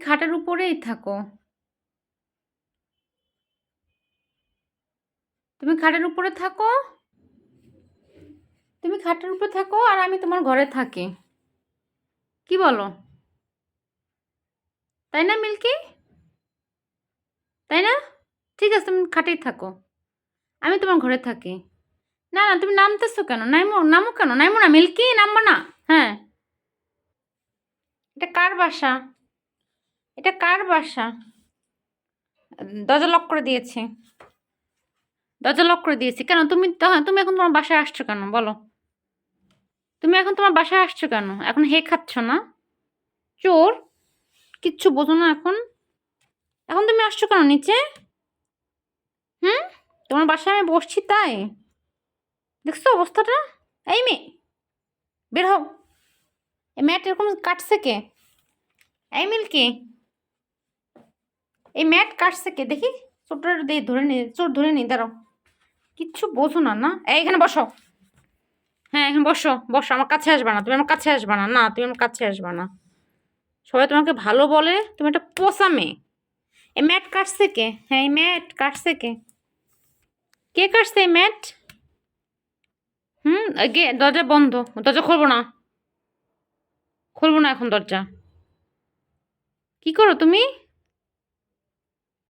খাটের উপরেই থাকো। তুমি খাটের উপরে থাকো। তুমি খাটের উপরে থাকো আর আমি তোমার ঘরে থাকি। কি বলো? তাই না মিল্কি? তাই না? ঠিক আছে, তুমি খাটেই থাকো। আমি তোমার ঘরে থাকি। না, না, তুমি নামতেছো কেন? নামো, নামো কেন? নামো না মিল্কি, নামবো না। হ্যাঁ। এটা কার বাসা? এটা কার বাসা? দরজা লক করে দিয়েছি। দরজা লক করে দিয়েছি। কেন তুমি এখন তোমার বাসায় আসছো কেন বলো? তুমি এখন তোমার বাসায় আসছো কেন? এখন হে খাচ্ছ না? চোর! কিচ্ছু বোঝো না এখন? এখন তুমি আসছো কেন নিচে? হুম? তোমার বাসায় আমি বসছি তাই? দেখছো অবস্থাটা? এই মেয়ে, বের হও। এই ম্যাট এরকম কাটছে কে? এই মিল্কি, এই ম্যাট কাটছে কে দেখি? চোরটা দিয়ে ধরে নি, চোর ধরে নি, দাঁড়াও। কিচ্ছু বোঝো না না? এই এখানে বসো। হ্যাঁ, এখানে বসো, বসো। আমার কাছে আসবা না, তুমি আমার কাছে আসবা না। না, তুমি আমার কাছে আসবা না। সবাই তোমাকে ভালো বলে, তুমি একটা পোষা মেয়ে। এই ম্যাট কাটছে কে? হ্যাঁ, এই ম্যাট কাটছে কে? কে কাটছে এই ম্যাট? দরজা বন্ধ। দরজা খুলবো না। খুলবো না এখন দরজা। কি করো তুমি?